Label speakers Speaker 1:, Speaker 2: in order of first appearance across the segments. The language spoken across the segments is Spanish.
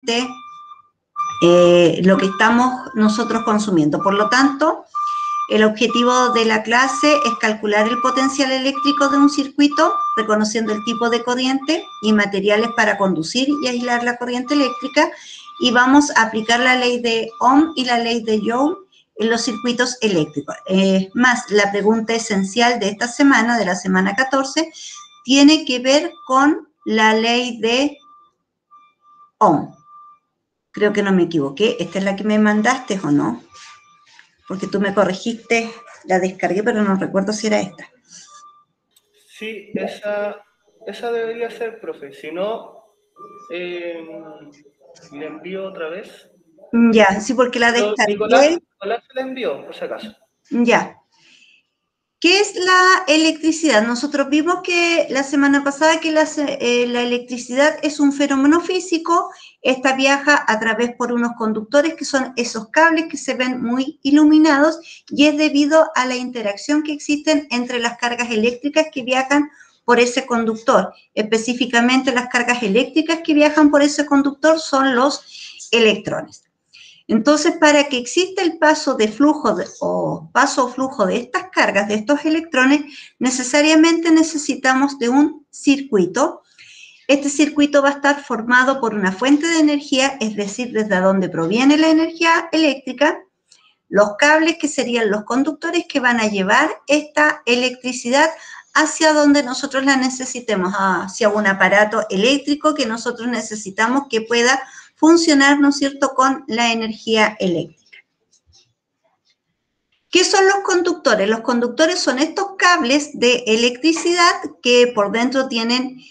Speaker 1: lo que estamos nosotros consumiendo. Por lo tanto, el objetivo de la clase es calcular el potencial eléctrico de un circuito, reconociendo el tipo de corriente y materiales para conducir y aislar la corriente eléctrica, y vamos a aplicar la ley de Ohm y la ley de Joule en los circuitos eléctricos. Más, la pregunta esencial de esta semana, de la semana 14, tiene que ver con la ley de Ohm. Creo que no me equivoqué. ¿Esta es la que me mandaste o no? Porque tú me corregiste, la descargué, pero no recuerdo si era esta.
Speaker 2: Sí, esa debería ser, profe. Si no, le envío otra vez.
Speaker 1: Ya, sí, porque la descargué.
Speaker 2: Nicolás se la envió, por si acaso.
Speaker 1: Ya. ¿Qué es la electricidad? Nosotros vimos que la semana pasada que la electricidad es un fenómeno físico. Esta viaja a través por unos conductores que son esos cables que se ven muy iluminados, y es debido a la interacción que existen entre las cargas eléctricas que viajan por ese conductor. Específicamente, las cargas eléctricas que viajan por ese conductor son los electrones. Entonces, para que exista el paso de flujo o paso o flujo de estas cargas, de estos electrones, necesariamente necesitamos de un circuito. Este circuito va a estar formado por una fuente de energía, es decir, desde donde proviene la energía eléctrica, los cables que serían los conductores que van a llevar esta electricidad hacia donde nosotros la necesitemos, hacia un aparato eléctrico que nosotros necesitamos que pueda funcionar, ¿no es cierto?, con la energía eléctrica. ¿Qué son los conductores? Los conductores son estos cables de electricidad que por dentro tienen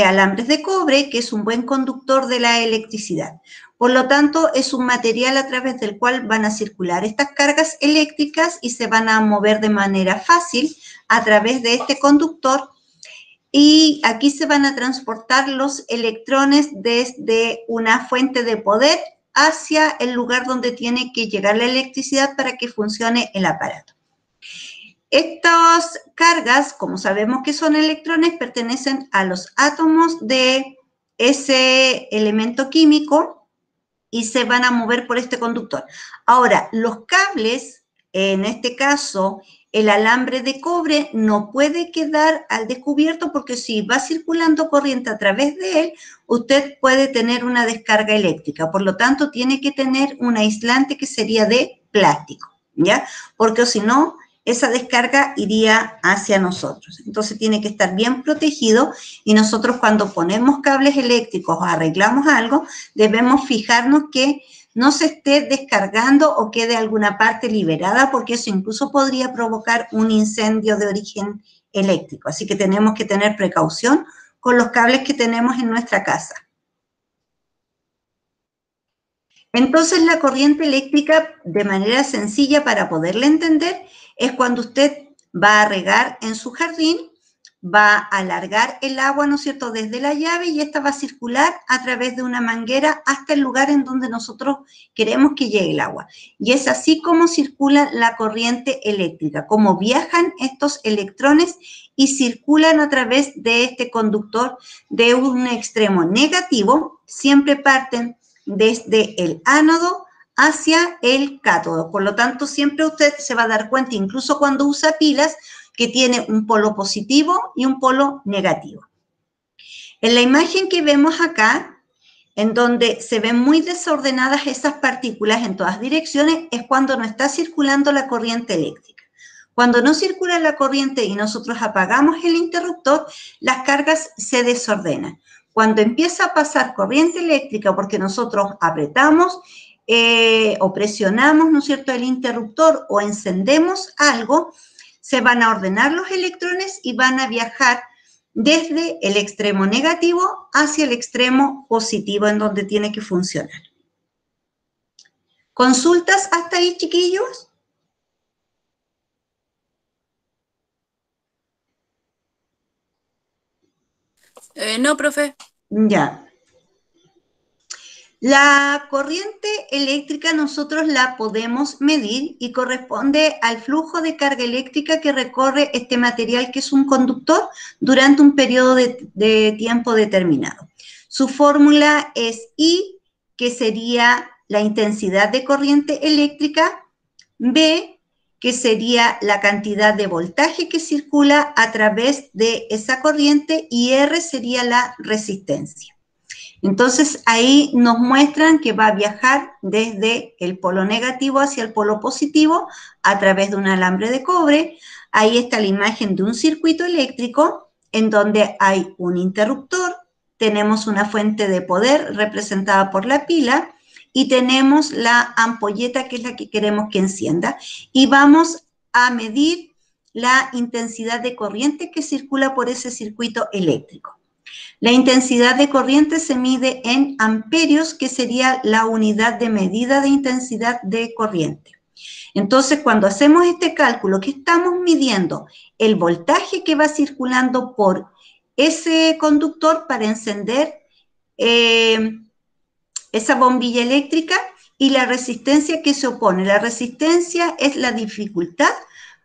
Speaker 1: alambres de cobre, que es un buen conductor de la electricidad. Por lo tanto, es un material a través del cual van a circular estas cargas eléctricas y se van a mover de manera fácil a través de este conductor. Y aquí se van a transportar los electrones desde una fuente de poder hacia el lugar donde tiene que llegar la electricidad para que funcione el aparato. Estas cargas, como sabemos que son electrones, pertenecen a los átomos de ese elemento químico y se van a mover por este conductor. Ahora, los cables, en este caso, el alambre de cobre no puede quedar al descubierto, porque si va circulando corriente a través de él, usted puede tener una descarga eléctrica. Por lo tanto, tiene que tener un aislante que sería de plástico, ¿ya? Porque si no, esa descarga iría hacia nosotros. Entonces, tiene que estar bien protegido, y nosotros cuando ponemos cables eléctricos o arreglamos algo, debemos fijarnos que no se esté descargando o quede alguna parte liberada, porque eso incluso podría provocar un incendio de origen eléctrico. Así que tenemos que tener precaución con los cables que tenemos en nuestra casa. Entonces, la corriente eléctrica, de manera sencilla para poderla entender, es cuando usted va a regar en su jardín, va a alargar el agua, ¿no es cierto?, desde la llave, y esta va a circular a través de una manguera hasta el lugar en donde nosotros queremos que llegue el agua. Y es así como circula la corriente eléctrica, como viajan estos electrones y circulan a través de este conductor de un extremo negativo. Siempre parten desde el ánodo hacia el cátodo. Por lo tanto, siempre usted se va a dar cuenta, incluso cuando usa pilas, que tiene un polo positivo y un polo negativo. En la imagen que vemos acá, en donde se ven muy desordenadas esas partículas en todas direcciones, es cuando no está circulando la corriente eléctrica. Cuando no circula la corriente y nosotros apagamos el interruptor, las cargas se desordenan. Cuando empieza a pasar corriente eléctrica, porque nosotros apretamos o presionamos, ¿no es cierto?, el interruptor o encendemos algo, se van a ordenar los electrones y van a viajar desde el extremo negativo hacia el extremo positivo, en donde tiene que funcionar. ¿Consultas hasta ahí, chiquillos?
Speaker 3: No, profe.
Speaker 1: Ya. La corriente eléctrica nosotros la podemos medir y corresponde al flujo de carga eléctrica que recorre este material, que es un conductor, durante un periodo de tiempo determinado. Su fórmula es I que sería la intensidad de corriente eléctrica, B, que sería la cantidad de voltaje que circula a través de esa corriente, y R sería la resistencia. Entonces, ahí nos muestran que va a viajar desde el polo negativo hacia el polo positivo a través de un alambre de cobre. Ahí está la imagen de un circuito eléctrico en donde hay un interruptor, tenemos una fuente de poder representada por la pila y tenemos la ampolleta, que es la que queremos que encienda, y vamos a medir la intensidad de corriente que circula por ese circuito eléctrico. La intensidad de corriente se mide en amperios, que sería la unidad de medida de intensidad de corriente. Entonces, cuando hacemos este cálculo, que estamos midiendo el voltaje que va circulando por ese conductor para encender esa bombilla eléctrica, y la resistencia que se opone. La resistencia es la dificultad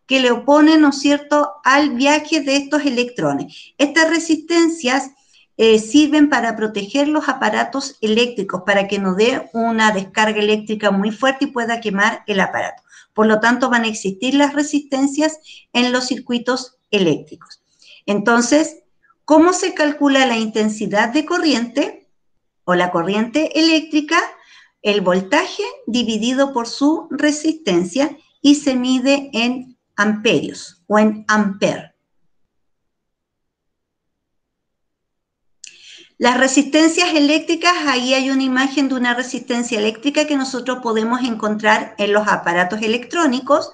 Speaker 1: que le opone, ¿no es cierto?, al viaje de estos electrones. Estas resistencias sirven para proteger los aparatos eléctricos, para que no dé una descarga eléctrica muy fuerte y pueda quemar el aparato. Por lo tanto, van a existir las resistencias en los circuitos eléctricos. Entonces, ¿cómo se calcula la intensidad de corriente o la corriente eléctrica? El voltaje dividido por su resistencia, y se mide en amperios o en ampere. Las resistencias eléctricas, ahí hay una imagen de una resistencia eléctrica que nosotros podemos encontrar en los aparatos electrónicos.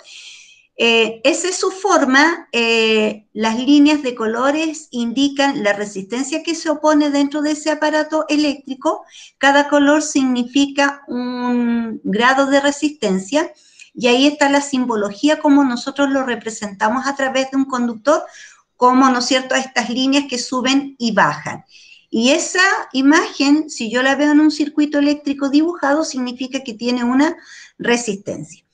Speaker 1: Esa es su forma. Las líneas de colores indican la resistencia que se opone dentro de ese aparato eléctrico. Cada color significa un grado de resistencia, y ahí está la simbología, como nosotros lo representamos a través de un conductor, como, ¿no es cierto?, estas líneas que suben y bajan. Y esa imagen, si yo la veo en un circuito eléctrico dibujado, significa que tiene una resistencia.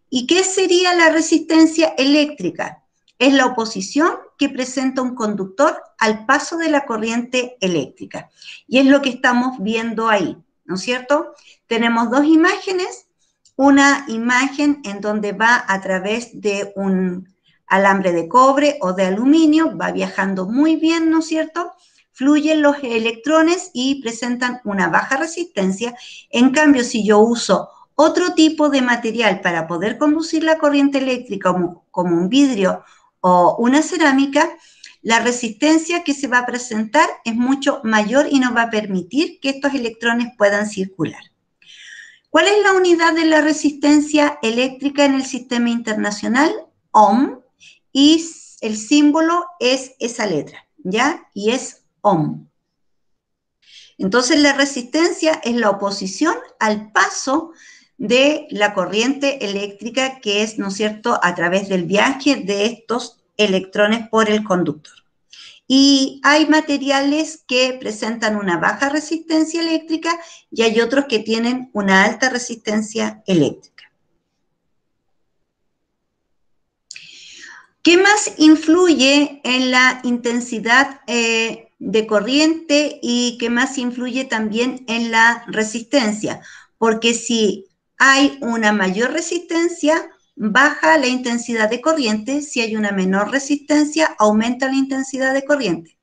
Speaker 1: ¿Y qué sería la resistencia eléctrica? Es la oposición que presenta un conductor al paso de la corriente eléctrica. Y es lo que estamos viendo ahí, ¿no es cierto? Tenemos dos imágenes. Una imagen en donde va a través de un alambre de cobre o de aluminio, va viajando muy bien, ¿no es cierto?, fluyen los electrones y presentan una baja resistencia. En cambio, si yo uso otro tipo de material para poder conducir la corriente eléctrica, como un vidrio o una cerámica, la resistencia que se va a presentar es mucho mayor y nos va a permitir que estos electrones puedan circular. ¿Cuál es la unidad de la resistencia eléctrica en el sistema internacional? Ohm, y el símbolo es esa letra, ¿ya? Y es ohm. Entonces, la resistencia es la oposición al paso de la corriente eléctrica, que es, ¿no es cierto?, a través del viaje de estos electrones por el conductor. Y hay materiales que presentan una baja resistencia eléctrica y hay otros que tienen una alta resistencia eléctrica. ¿Qué más influye en la intensidad de corriente y qué más influye también en la resistencia? Porque si hay una mayor resistencia, baja la intensidad de corriente. Si hay una menor resistencia, aumenta la intensidad de corriente.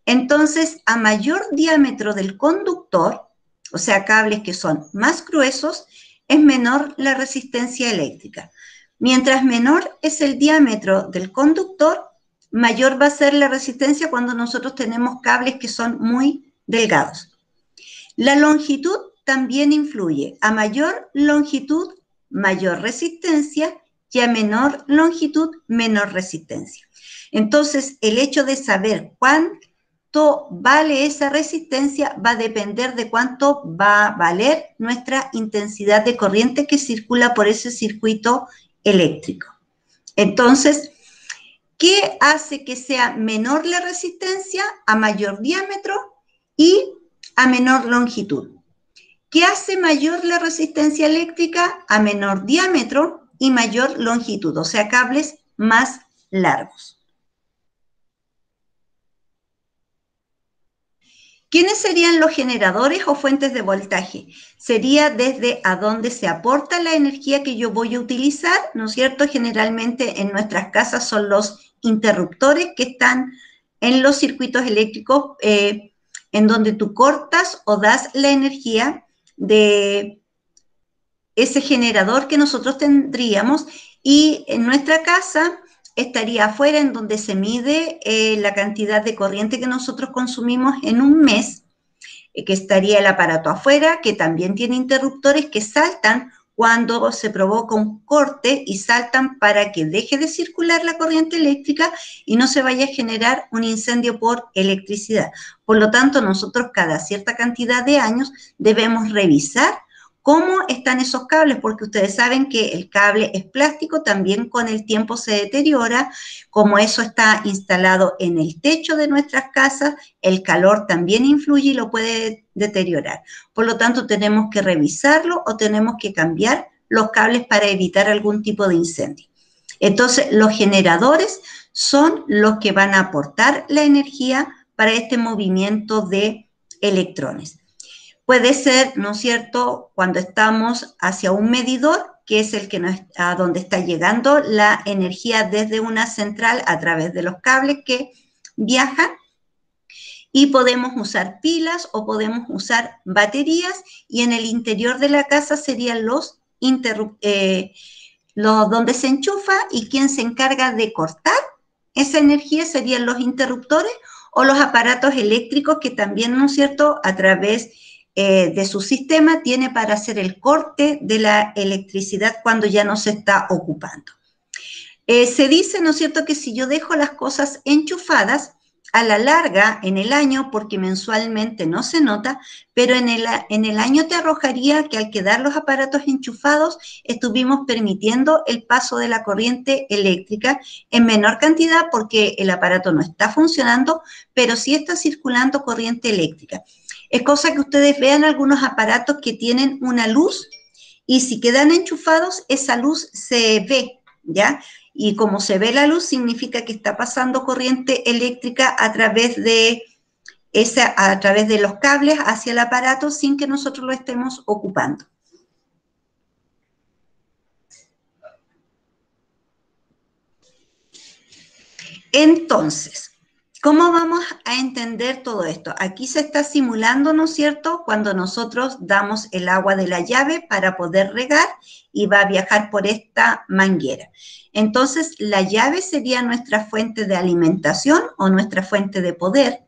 Speaker 1: Entonces, a mayor diámetro del conductor, o sea, cables que son más gruesos, es menor la resistencia eléctrica. Mientras menor es el diámetro del conductor, mayor va a ser la resistencia cuando nosotros tenemos cables que son muy delgados. La longitud también influye. A mayor longitud, mayor resistencia, y a menor longitud, menor resistencia. Entonces, el hecho de saber cuánto vale esa resistencia va a depender de cuánto va a valer nuestra intensidad de corriente que circula por ese circuito eléctrico. Entonces, ¿qué hace que sea menor la resistencia? A mayor diámetro y a menor longitud. ¿Qué hace mayor la resistencia eléctrica? A menor diámetro y mayor longitud, o sea, cables más largos. ¿Quiénes serían los generadores o fuentes de voltaje? Sería desde a dónde se aporta la energía que yo voy a utilizar, ¿no es cierto? Generalmente en nuestras casas son los interruptores que están en los circuitos eléctricos en donde tú cortas o das la energía de ese generador que nosotros tendríamos, y en nuestra casa estaría afuera en donde se mide la cantidad de corriente que nosotros consumimos en un mes, que estaría el aparato afuera, que también tiene interruptores que saltan cuando se provoca un corte y saltan para que deje de circular la corriente eléctrica y no se vaya a generar un incendio por electricidad. Por lo tanto, nosotros cada cierta cantidad de años debemos revisar cómo están esos cables, porque ustedes saben que el cable es plástico, también con el tiempo se deteriora. Como eso está instalado en el techo de nuestras casas, el calor también influye y lo puede deteriorar. Por lo tanto, tenemos que revisarlo o tenemos que cambiar los cables para evitar algún tipo de incendio. Entonces, los generadores son los que van a aportar la energía para este movimiento de electrones. Puede ser, ¿no es cierto?, cuando estamos hacia un medidor, que es el que a donde está llegando la energía desde una central a través de los cables que viajan, y podemos usar pilas o podemos usar baterías, y en el interior de la casa serían los donde se enchufa, y quien se encarga de cortar esa energía serían los interruptores o los aparatos eléctricos que también, ¿no es cierto?, a través de su sistema tiene para hacer el corte de la electricidad cuando ya no se está ocupando. Se dice, ¿no es cierto?, que si yo dejo las cosas enchufadas, a la larga, en el año, porque mensualmente no se nota, pero en el año te arrojaría que al quedar los aparatos enchufados, estuvimos permitiendo el paso de la corriente eléctrica en menor cantidad porque el aparato no está funcionando, pero sí está circulando corriente eléctrica. Es cosa que ustedes vean algunos aparatos que tienen una luz y si quedan enchufados, esa luz se ve, ¿ya? Y como se ve la luz, significa que está pasando corriente eléctrica a través de los cables hacia el aparato sin que nosotros lo estemos ocupando. Entonces, ¿cómo vamos a entender todo esto? Aquí se está simulando, ¿no es cierto?, cuando nosotros damos el agua de la llave para poder regar y va a viajar por esta manguera. Entonces, la llave sería nuestra fuente de alimentación o nuestra fuente de poder.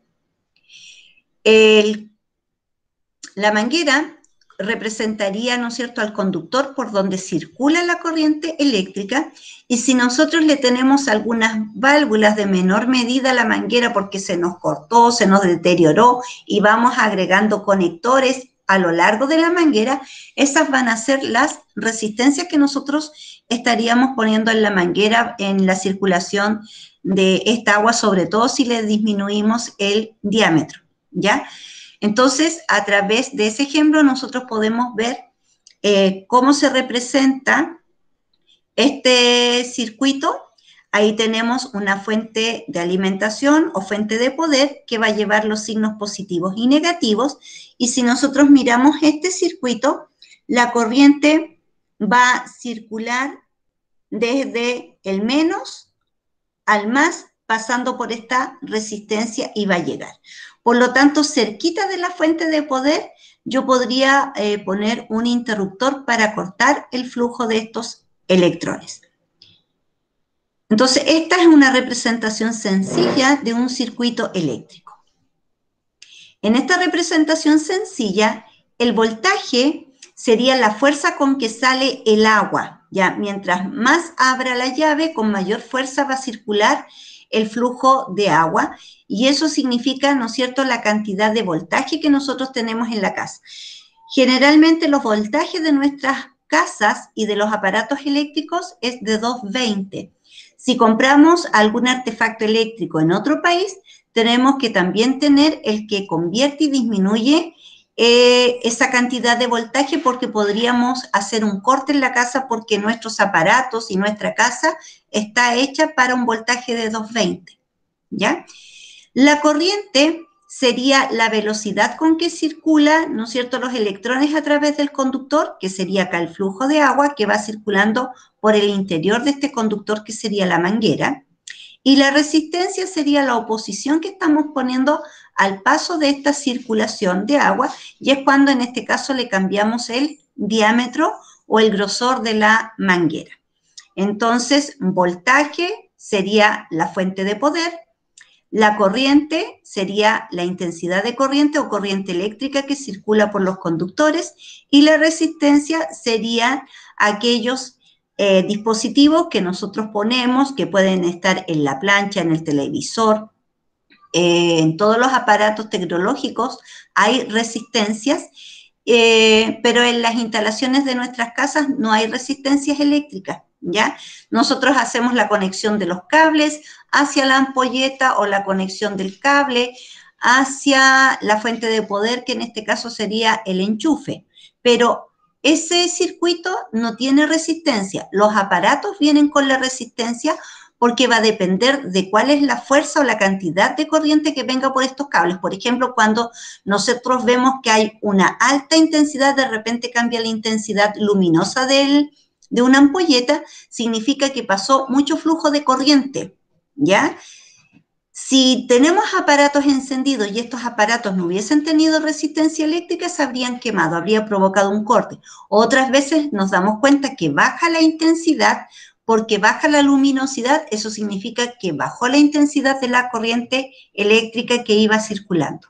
Speaker 1: La manguera representaría, ¿no es cierto?, al conductor por donde circula la corriente eléctrica, y si nosotros le tenemos algunas válvulas de menor medida a la manguera porque se nos cortó, se nos deterioró y vamos agregando conectores a lo largo de la manguera, esas van a ser las resistencias que nosotros estaríamos poniendo en la manguera en la circulación de esta agua, sobre todo si le disminuimos el diámetro, ¿ya? Entonces, a través de ese ejemplo, nosotros podemos ver cómo se representa este circuito. Ahí tenemos una fuente de alimentación o fuente de poder que va a llevar los signos positivos y negativos. Y si nosotros miramos este circuito, la corriente va a circular desde el menos al más, pasando por esta resistencia y va a llegar. Por lo tanto, cerquita de la fuente de poder, yo podría poner un interruptor para cortar el flujo de estos electrones. Entonces, esta es una representación sencilla de un circuito eléctrico. En esta representación sencilla, el voltaje sería la fuerza con que sale el agua. Ya, mientras más abra la llave, con mayor fuerza va a circular el flujo de agua, y eso significa, ¿no es cierto?, la cantidad de voltaje que nosotros tenemos en la casa. Generalmente los voltajes de nuestras casas y de los aparatos eléctricos es de 220. Si compramos algún artefacto eléctrico en otro país, tenemos que también tener el que convierte y disminuye esa cantidad de voltaje, porque podríamos hacer un corte en la casa porque nuestros aparatos y nuestra casa está hecha para un voltaje de 220, ¿ya? La corriente sería la velocidad con que circula, ¿no es cierto?, los electrones a través del conductor, que sería acá el flujo de agua que va circulando por el interior de este conductor, que sería la manguera. Y la resistencia sería la oposición que estamos poniendo al paso de esta circulación de agua, y es cuando en este caso le cambiamos el diámetro o el grosor de la manguera. Entonces, voltaje sería la fuente de poder, la corriente sería la intensidad de corriente o corriente eléctrica que circula por los conductores, y la resistencia serían aquellos dispositivos que nosotros ponemos, que pueden estar en la plancha, en el televisor, en todos los aparatos tecnológicos hay resistencias, pero en las instalaciones de nuestras casas no hay resistencias eléctricas, ¿ya? Nosotros hacemos la conexión de los cables hacia la ampolleta o la conexión del cable hacia la fuente de poder, que en este caso sería el enchufe, pero ese circuito no tiene resistencia. Los aparatos vienen con la resistencia porque va a depender de cuál es la fuerza o la cantidad de corriente que venga por estos cables. Por ejemplo, cuando nosotros vemos que hay una alta intensidad, de repente cambia la intensidad luminosa de una ampolleta, significa que pasó mucho flujo de corriente, ¿ya? Si tenemos aparatos encendidos y estos aparatos no hubiesen tenido resistencia eléctrica, se habrían quemado, habría provocado un corte. Otras veces nos damos cuenta que baja la intensidad porque baja la luminosidad, eso significa que bajó la intensidad de la corriente eléctrica que iba circulando.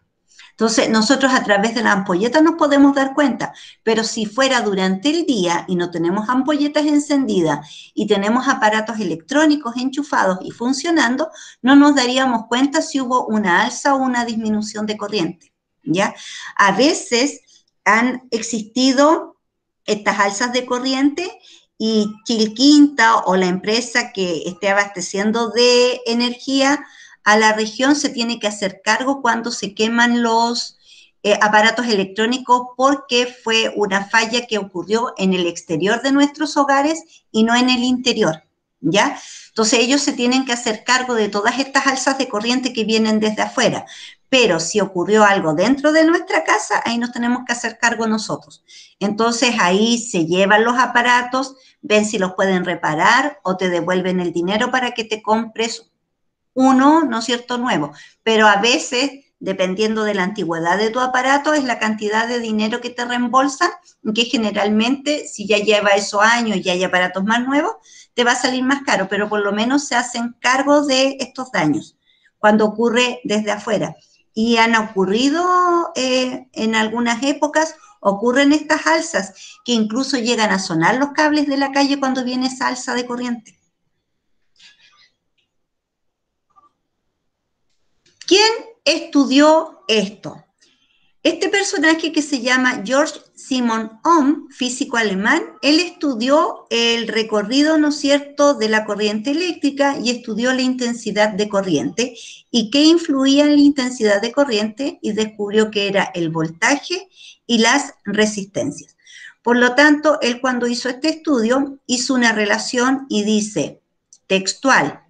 Speaker 1: Entonces, nosotros a través de la ampolleta nos podemos dar cuenta, pero si fuera durante el día y no tenemos ampolletas encendidas y tenemos aparatos electrónicos enchufados y funcionando, no nos daríamos cuenta si hubo una alza o una disminución de corriente, ¿ya? A veces han existido estas alzas de corriente y Chilquinta o la empresa que esté abasteciendo de energía a la región se tiene que hacer cargo cuando se queman los aparatos electrónicos, porque fue una falla que ocurrió en el exterior de nuestros hogares y no en el interior, ¿ya? Entonces ellos se tienen que hacer cargo de todas estas alzas de corriente que vienen desde afuera, pero si ocurrió algo dentro de nuestra casa, ahí nos tenemos que hacer cargo nosotros. Entonces ahí se llevan los aparatos, ven si los pueden reparar o te devuelven el dinero para que te compres uno, ¿no es cierto?, nuevo, pero a veces, dependiendo de la antigüedad de tu aparato, es la cantidad de dinero que te reembolsan, que generalmente, si ya lleva esos años y hay aparatos más nuevos, te va a salir más caro, pero por lo menos se hacen cargo de estos daños cuando ocurre desde afuera. Y han ocurrido en algunas épocas, ocurren estas alzas, que incluso llegan a sonar los cables de la calle cuando viene esa alza de corriente. ¿Quién estudió esto? Este personaje que se llama George Simon Ohm, físico alemán, él estudió el recorrido, ¿no es cierto?, de la corriente eléctrica y estudió la intensidad de corriente y qué influía en la intensidad de corriente, y descubrió que era el voltaje y las resistencias. Por lo tanto, él cuando hizo este estudio hizo una relación y dice, textual,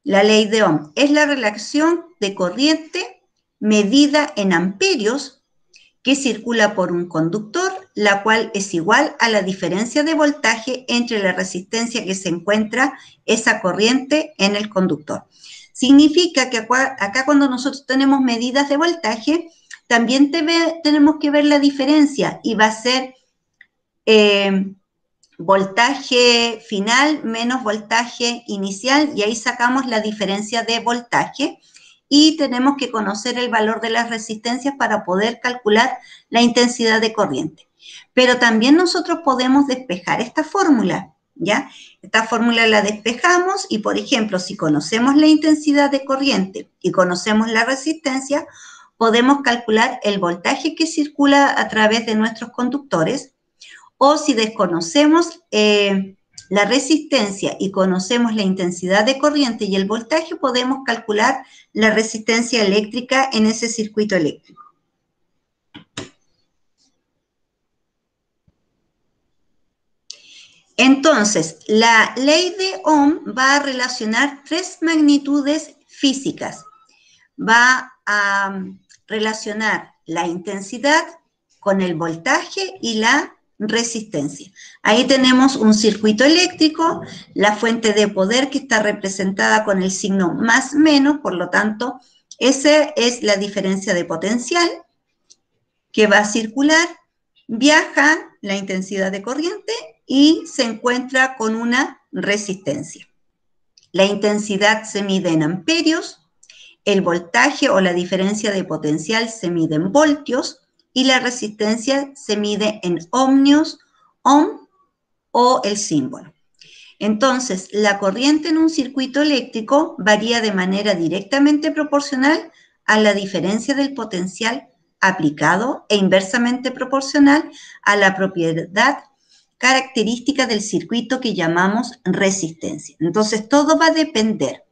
Speaker 1: la ley de Ohm es la relación de corriente medida en amperios que circula por un conductor, la cual es igual a la diferencia de voltaje entre la resistencia que se encuentra esa corriente en el conductor. Significa que acá cuando nosotros tenemos medidas de voltaje, también tenemos que ver la diferencia, y va a ser voltaje final menos voltaje inicial, y ahí sacamos la diferencia de voltaje, y tenemos que conocer el valor de las resistencias para poder calcular la intensidad de corriente. Pero también nosotros podemos despejar esta fórmula, ¿ya? Esta fórmula la despejamos y, por ejemplo, si conocemos la intensidad de corriente y conocemos la resistencia, podemos calcular el voltaje que circula a través de nuestros conductores. O si desconocemos la resistencia y conocemos la intensidad de corriente y el voltaje, podemos calcular la resistencia eléctrica en ese circuito eléctrico. Entonces, la ley de Ohm va a relacionar tres magnitudes físicas. Va a relacionar la intensidad con el voltaje y la resistencia. Ahí tenemos un circuito eléctrico, la fuente de poder que está representada con el signo más menos, por lo tanto, esa es la diferencia de potencial que va a circular, viaja la intensidad de corriente y se encuentra con una resistencia. La intensidad se mide en amperios, el voltaje o la diferencia de potencial se mide en voltios y la resistencia se mide en ohmios, ohm o el símbolo. Entonces, la corriente en un circuito eléctrico varía de manera directamente proporcional a la diferencia del potencial aplicado e inversamente proporcional a la propiedad característica del circuito que llamamos resistencia. Entonces, todo va a depender.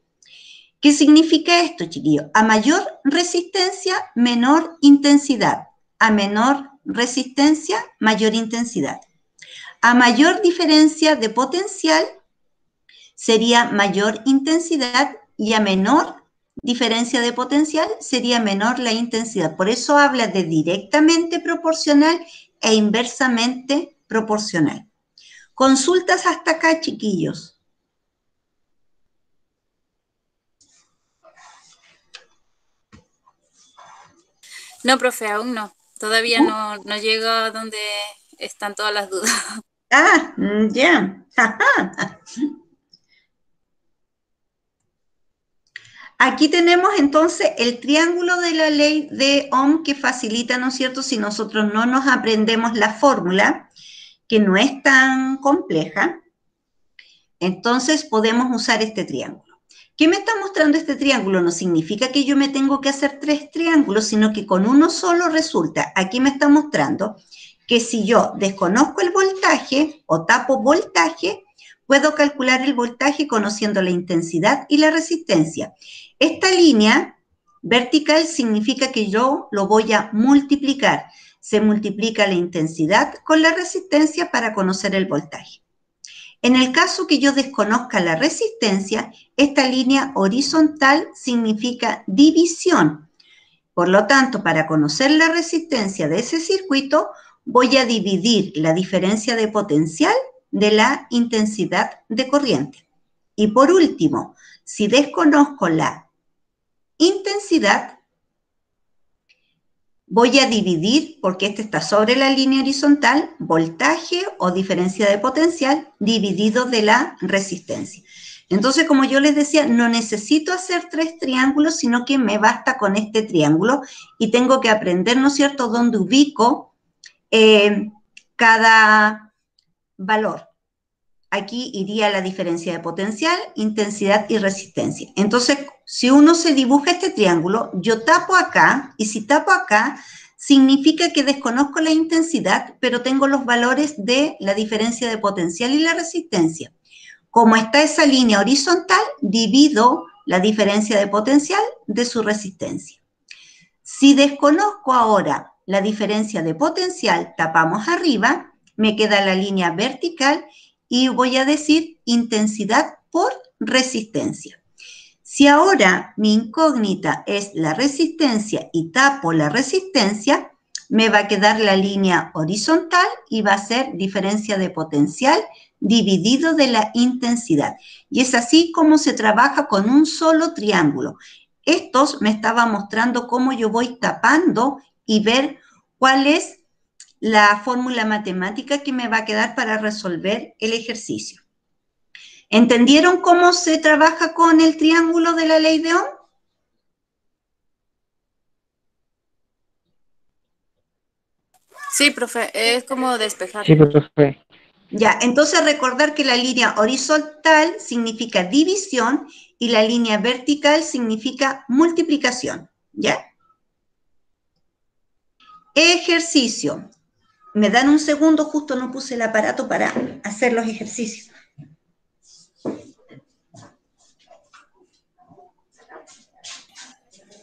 Speaker 1: ¿Qué significa esto, chiquillos? A mayor resistencia, menor intensidad. A menor resistencia, mayor intensidad. A mayor diferencia de potencial, sería mayor intensidad, y a menor diferencia de potencial, sería menor la intensidad. Por eso habla de directamente proporcional e inversamente proporcional. Consultas hasta acá, chiquillos.
Speaker 3: No, profe, aún no. Todavía no llego a donde están todas las dudas.
Speaker 1: Ah, ya. Aquí tenemos entonces el triángulo de la ley de Ohm que facilita, ¿no es cierto?, si nosotros no nos aprendemos la fórmula, que no es tan compleja, entonces podemos usar este triángulo. ¿Qué me está mostrando este triángulo? No significa que yo me tengo que hacer 3 triángulos, sino que con uno solo resulta. Aquí me está mostrando que si yo desconozco el voltaje o tapo voltaje, puedo calcular el voltaje conociendo la intensidad y la resistencia. Esta línea vertical significa que yo lo voy a multiplicar. Se multiplica la intensidad con la resistencia para conocer el voltaje. En el caso que yo desconozca la resistencia, esta línea horizontal significa división. Por lo tanto, para conocer la resistencia de ese circuito, voy a dividir la diferencia de potencial de la intensidad de corriente. Y por último, si desconozco la intensidad, voy a dividir, porque este está sobre la línea horizontal, voltaje o diferencia de potencial dividido de la resistencia. Entonces, como yo les decía, no necesito hacer 3 triángulos, sino que me basta con este triángulo y tengo que aprender, ¿no es cierto?, dónde ubico cada valor. Aquí iría la diferencia de potencial, intensidad y resistencia. Entonces, si uno se dibuja este triángulo, yo tapo acá, y si tapo acá, significa que desconozco la intensidad, pero tengo los valores de la diferencia de potencial y la resistencia. Como está esa línea horizontal, divido la diferencia de potencial de su resistencia. Si desconozco ahora la diferencia de potencial, tapamos arriba, me queda la línea vertical y voy a decir intensidad por resistencia. Si ahora mi incógnita es la resistencia y tapo la resistencia, me va a quedar la línea horizontal y va a ser diferencia de potencial dividido de la intensidad. Y es así como se trabaja con un solo triángulo. Estos me estaba mostrando cómo yo voy tapando y ver cuál es la fórmula matemática que me va a quedar para resolver el ejercicio. ¿Entendieron cómo se trabaja con el triángulo de la ley de Ohm?
Speaker 3: Sí, profe, es como despejar.
Speaker 4: Sí, profe.
Speaker 1: Ya, entonces recordar que la línea horizontal significa división y la línea vertical significa multiplicación, ¿ya? Ejercicio. Me dan un segundo, justo no puse el aparato para hacer los ejercicios.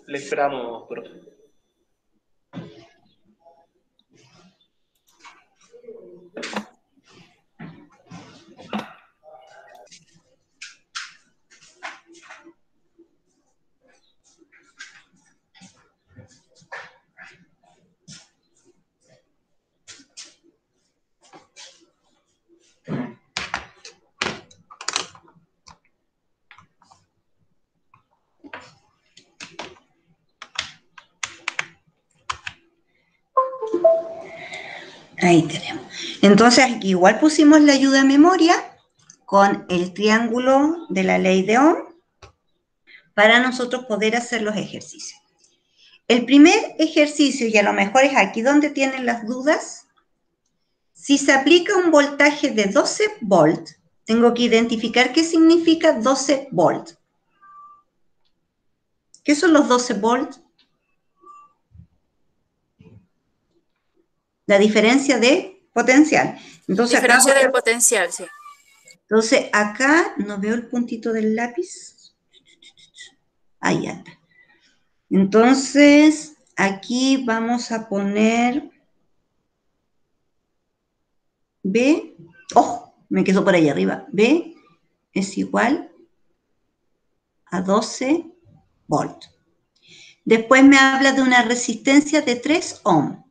Speaker 2: Le esperamos, profe.
Speaker 1: Ahí tenemos. Entonces aquí igual pusimos la ayuda a memoria con el triángulo de la ley de Ohm para nosotros poder hacer los ejercicios. El primer ejercicio, y a lo mejor es aquí donde tienen las dudas, si se aplica un voltaje de 12 volt, tengo que identificar qué significa 12 volt. ¿Qué son los 12 volt? La diferencia de potencial. Entonces,
Speaker 3: Diferencia
Speaker 1: acá,
Speaker 3: del potencial, sí.
Speaker 1: entonces acá no veo el puntito del lápiz. Ahí anda. Entonces, aquí vamos a poner B. ¡Oh! Me quedo por ahí arriba. B es igual a 12 volt. Después me habla de una resistencia de 3 ohm.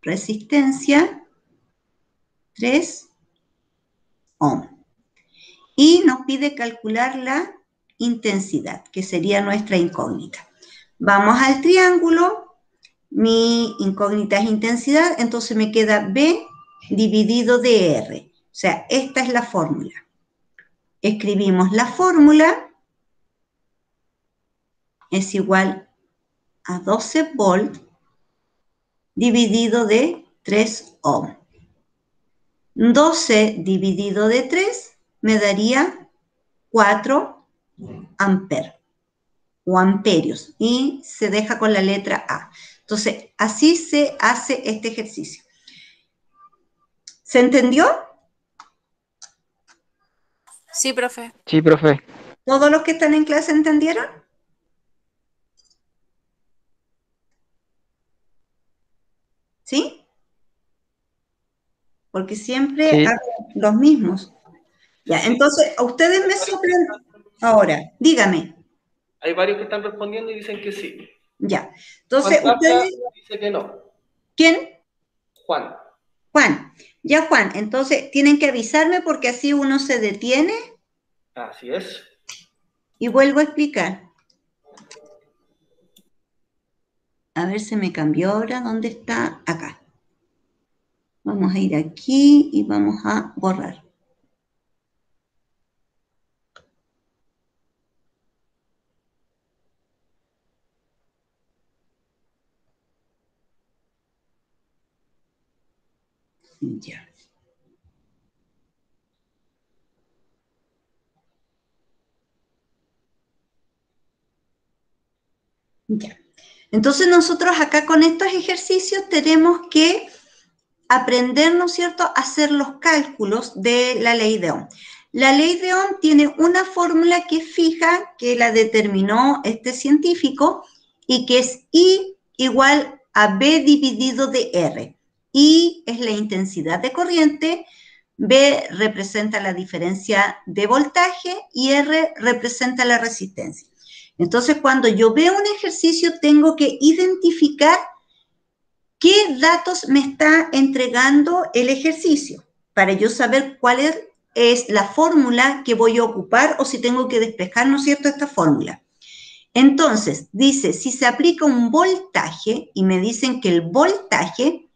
Speaker 1: Resistencia 3 ohm. Y nos pide calcular la intensidad, que sería nuestra incógnita. Vamos al triángulo, mi incógnita es intensidad, entonces me queda B dividido de R. O sea, esta es la fórmula. Escribimos la fórmula, es igual a 12 volt dividido de 3 ohm. 12 dividido de 3 me daría 4 amperes o amperios y se deja con la letra A. Entonces, así se hace este ejercicio. ¿Se entendió?
Speaker 3: Sí, profe.
Speaker 4: Sí, profe.
Speaker 1: ¿Todos los que están en clase entendieron? ¿Sí? Porque siempre
Speaker 4: Sí.
Speaker 1: hago los mismos. Ya, entonces, a ustedes me sorprenden. Ahora, dígame.
Speaker 2: Hay varios que están respondiendo y dicen que sí.
Speaker 1: Ya. Entonces,
Speaker 2: Juan Tapia
Speaker 1: ustedes...
Speaker 2: dice que no.
Speaker 1: ¿Quién?
Speaker 2: Juan.
Speaker 1: Juan. Ya, Juan. Entonces, tienen que avisarme porque así uno se detiene
Speaker 2: Así es.
Speaker 1: y vuelvo a explicar. A ver, se me cambió ahora. ¿Dónde está? Acá. Vamos a ir aquí y vamos a borrar. Ya. Ya. Entonces nosotros acá con estos ejercicios tenemos que aprender, ¿no es cierto?, a hacer los cálculos de la ley de Ohm. La ley de Ohm tiene una fórmula que es fija, que la determinó este científico, y que es I igual a B dividido de R. I es la intensidad de corriente, B representa la diferencia de voltaje y R representa la resistencia. Entonces, cuando yo veo un ejercicio, tengo que identificar qué datos me está entregando el ejercicio para yo saber cuál es la fórmula que voy a ocupar o si tengo que despejar, ¿no es cierto?, esta fórmula. Entonces, dice, si se aplica un voltaje y me dicen que el voltaje,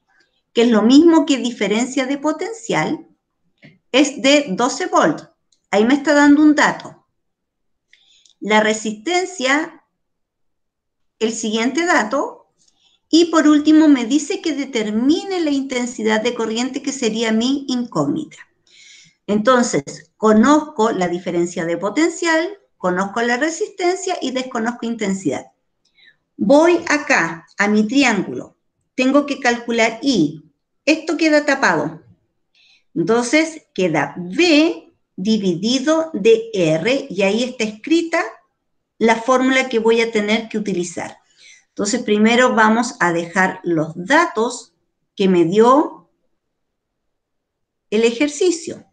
Speaker 1: que es lo mismo que diferencia de potencial, es de 12 volt. Ahí me está dando un dato. La resistencia, el siguiente dato, y por último me dice que determine la intensidad de corriente, que sería mi incógnita. Entonces, conozco la diferencia de potencial, conozco la resistencia y desconozco intensidad. Voy acá a mi triángulo, tengo que calcular I. Esto queda tapado. Entonces, queda V dividido de R y ahí está escrita la fórmula que voy a tener que utilizar. Entonces, primero vamos a dejar los datos que me dio el ejercicio.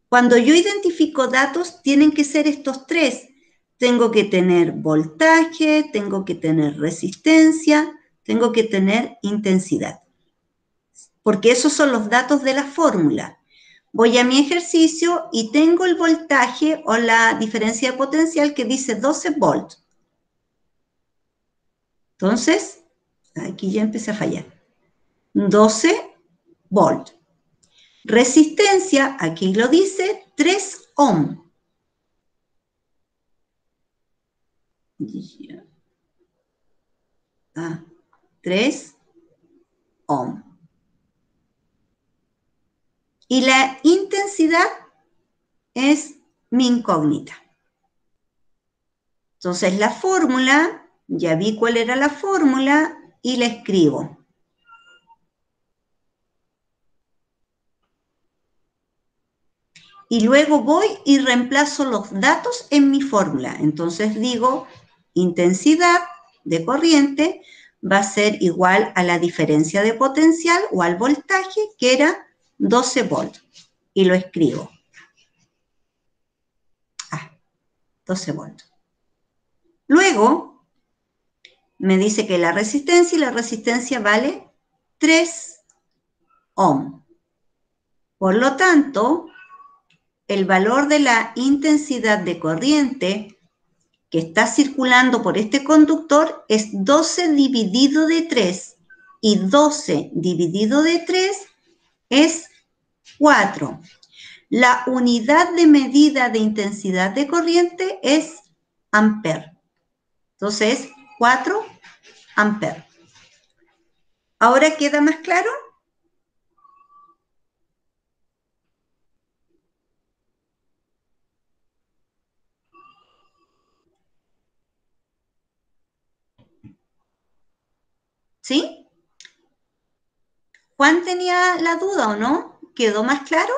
Speaker 1: Cuando yo identifico datos, tienen que ser estos tres. Tengo que tener voltaje, tengo que tener resistencia, tengo que tener intensidad. Porque esos son los datos de la fórmula. Voy a mi ejercicio y tengo el voltaje o la diferencia de potencial que dice 12 volt. Entonces, aquí ya empecé a fallar. 12 volt. Resistencia, aquí lo dice, 3 ohm. 3 ohm. Y la intensidad es mi incógnita. Entonces la fórmula, ya vi cuál era la fórmula y la escribo. Y luego voy y reemplazo los datos en mi fórmula. Entonces digo, intensidad de corriente va a ser igual a la diferencia de potencial o al voltaje, que era 12 volts. Y lo escribo. 12 volts. Luego, me dice que la resistencia vale 3 ohm. Por lo tanto, el valor de la intensidad de corriente que está circulando por este conductor es 12 dividido de 3. Y 12 dividido de 3 es 4. La unidad de medida de intensidad de corriente es amper. Entonces, 4 amper. ¿Ahora queda más claro? ¿Sí? ¿Juan tenía la duda o no? ¿Quedó más claro?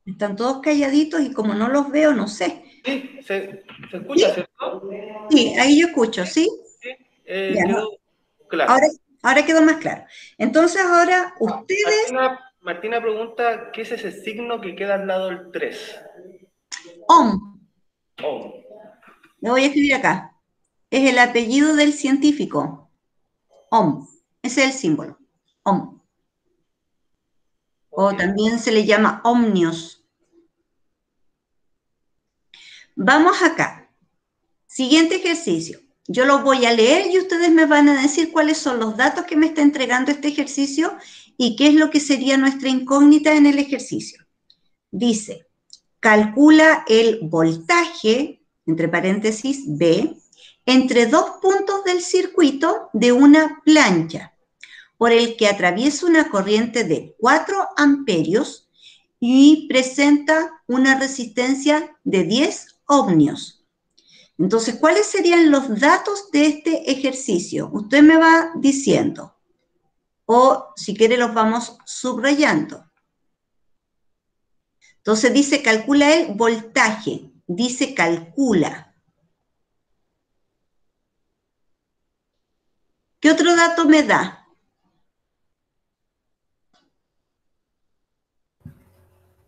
Speaker 1: Están todos calladitos y como no los veo, no sé.
Speaker 2: Sí, se escucha, ¿cierto?
Speaker 1: Sí, ahí yo escucho, ¿sí?
Speaker 2: Sí,
Speaker 1: Ya,
Speaker 2: quedó claro.
Speaker 1: ahora quedó más claro. Entonces ahora ustedes...
Speaker 2: Martina pregunta, ¿qué es ese signo que queda al lado del 3?
Speaker 1: Ohm,
Speaker 2: Ohm.
Speaker 1: lo voy a escribir acá. Es el apellido del científico. Ohm, ese es el símbolo. Ohm. O
Speaker 2: Ok.
Speaker 1: también se le llama ohmios. Vamos acá. Siguiente ejercicio. Yo lo voy a leer y ustedes me van a decir cuáles son los datos que me está entregando este ejercicio y qué es lo que sería nuestra incógnita en el ejercicio. Dice, calcula el voltaje, entre paréntesis, B, entre dos puntos del circuito de una plancha, por el que atraviesa una corriente de 4 amperios y presenta una resistencia de 10 ohmios. Entonces, ¿cuáles serían los datos de este ejercicio? Usted me va diciendo, o si quiere los vamos subrayando. Entonces dice, calcula el voltaje, dice calcula. ¿Qué otro dato me da?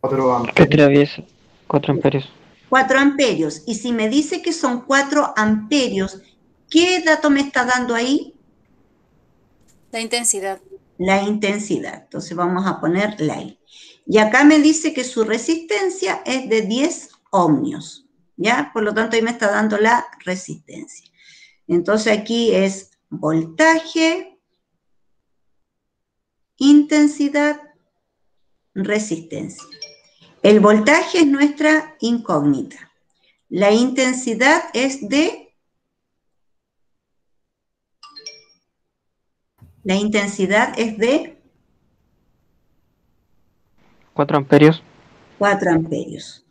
Speaker 4: 4
Speaker 5: Que
Speaker 4: amperios.
Speaker 5: atraviesa 4 amperios.
Speaker 1: 4 amperios. Y si me dice que son 4 amperios, ¿qué dato me está dando ahí?
Speaker 3: La intensidad.
Speaker 1: La intensidad. Entonces vamos a poner la I. Y acá me dice que su resistencia es de 10 ohmios. ¿Ya? Por lo tanto, ahí me está dando la resistencia. Entonces aquí es voltaje, intensidad, resistencia. El voltaje es nuestra incógnita. La intensidad es de... La intensidad es de
Speaker 5: 4 amperios.
Speaker 1: 4 amperios.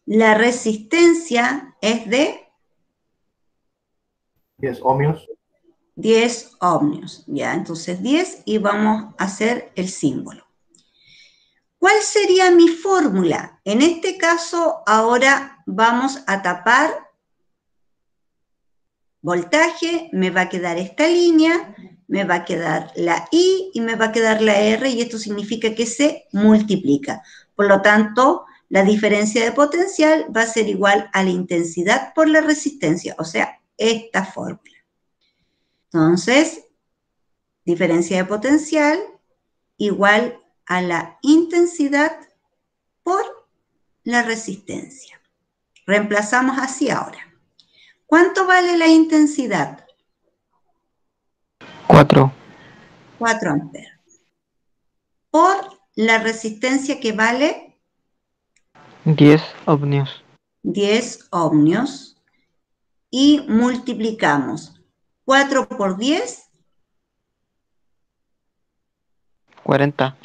Speaker 1: La resistencia es de
Speaker 4: 10 ohmios.
Speaker 1: 10 ohmios. Ya, entonces 10 y vamos a hacer el símbolo. ¿Cuál sería mi fórmula? En este caso, ahora vamos a tapar voltaje, me va a quedar esta línea, me va a quedar la I y me va a quedar la R, y esto significa que se multiplica. Por lo tanto, la diferencia de potencial va a ser igual a la intensidad por la resistencia, o sea, esta fórmula. Entonces, diferencia de potencial igual a la intensidad por la resistencia. Reemplazamos así ahora. ¿Cuánto vale la intensidad?
Speaker 5: 4.
Speaker 1: 4 amperes. Por la resistencia que vale
Speaker 5: 10 ohmios.
Speaker 1: 10 ohmios. Y multiplicamos 4 por 10,
Speaker 5: 40.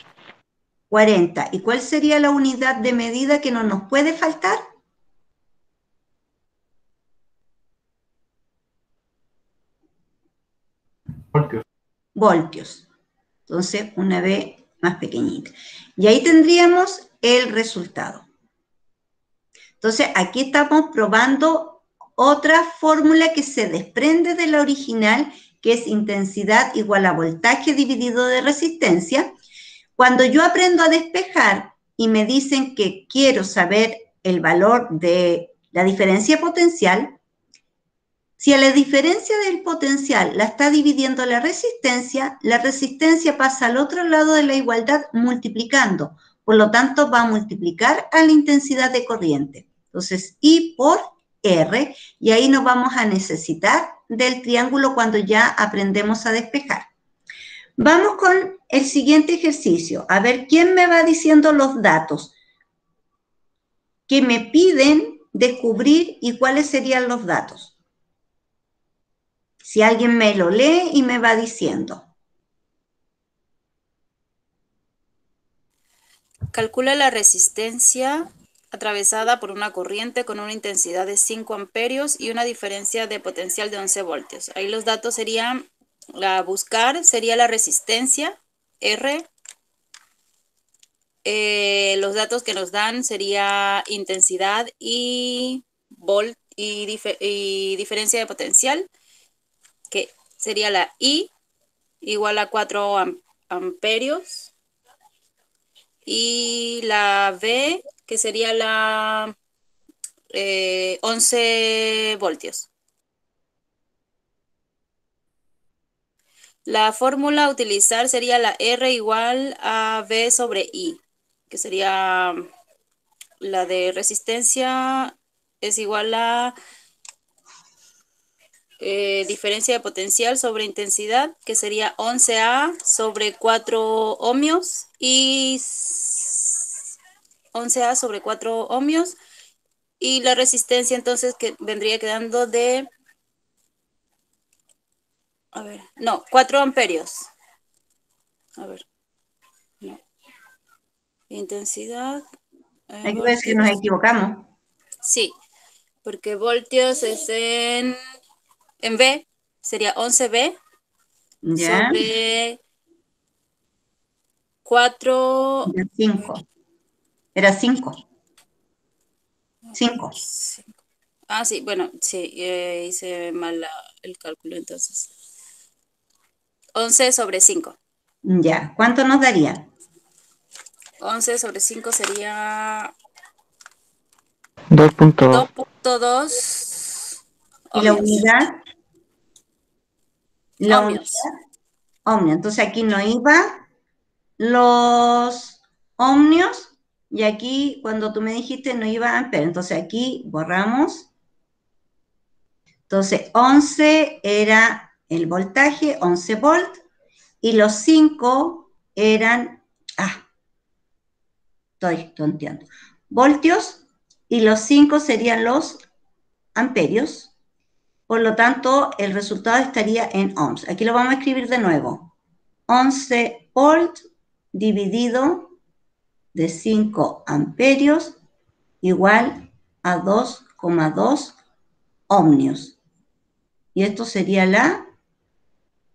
Speaker 1: 40. ¿Y cuál sería la unidad de medida que no nos puede faltar?
Speaker 4: Voltios.
Speaker 1: Voltios. Entonces, una vez más pequeñita. Y ahí tendríamos el resultado. Entonces, aquí estamos probando otra fórmula que se desprende de la original, que es intensidad igual a voltaje dividido de resistencia. Cuando yo aprendo a despejar y me dicen que quiero saber el valor de la diferencia potencial, si a la diferencia del potencial la está dividiendo la resistencia pasa al otro lado de la igualdad multiplicando. Por lo tanto, va a multiplicar a la intensidad de corriente. Entonces, I por R, y ahí no vamos a necesitar del triángulo cuando ya aprendemos a despejar. Vamos con el siguiente ejercicio. A ver, ¿quién me va diciendo los datos que me piden descubrir y cuáles serían los datos? Si alguien me lo lee y me va diciendo.
Speaker 3: Calcula la resistencia atravesada por una corriente con una intensidad de 5 amperios y una diferencia de potencial de 11 voltios. Ahí los datos serían, buscar sería la resistencia, R. Los datos que nos dan sería intensidad y diferencia de potencial, que sería la I, igual a 4 amperios. Y la V, que sería la 11 voltios. La fórmula a utilizar sería la R igual a V sobre I, que sería la de resistencia es igual a diferencia de potencial sobre intensidad, que sería 11A sobre 4 ohmios y 11A sobre 4 ohmios, y la resistencia entonces que vendría quedando de 4 amperios. A ver, no. Intensidad.
Speaker 1: Hay que ver si nos equivocamos.
Speaker 3: Sí, porque voltios es en V, sería 11V
Speaker 1: ¿Ya?
Speaker 3: sobre 4.
Speaker 1: Era 5. Era 5. 5.
Speaker 3: Ah, sí, bueno, sí, hice mal el cálculo entonces. 11 sobre 5.
Speaker 1: Ya. ¿Cuánto nos daría?
Speaker 3: 11 sobre 5 sería
Speaker 5: 2.2.
Speaker 3: 2.2
Speaker 1: ¿Y la
Speaker 3: ohmios.
Speaker 1: unidad? La
Speaker 3: Ohmios.
Speaker 1: unidad. Ohmio. Entonces aquí no iba los ohmios y aquí cuando tú me dijiste no iba amperes. Entonces aquí borramos. Entonces 11 era el voltaje, 11 volt, y los 5 eran, estoy tonteando, voltios, y los 5 serían los amperios. Por lo tanto, el resultado estaría en ohms. Aquí lo vamos a escribir de nuevo. 11 volt dividido de 5 amperios igual a 2,2 ohmios. Y esto sería la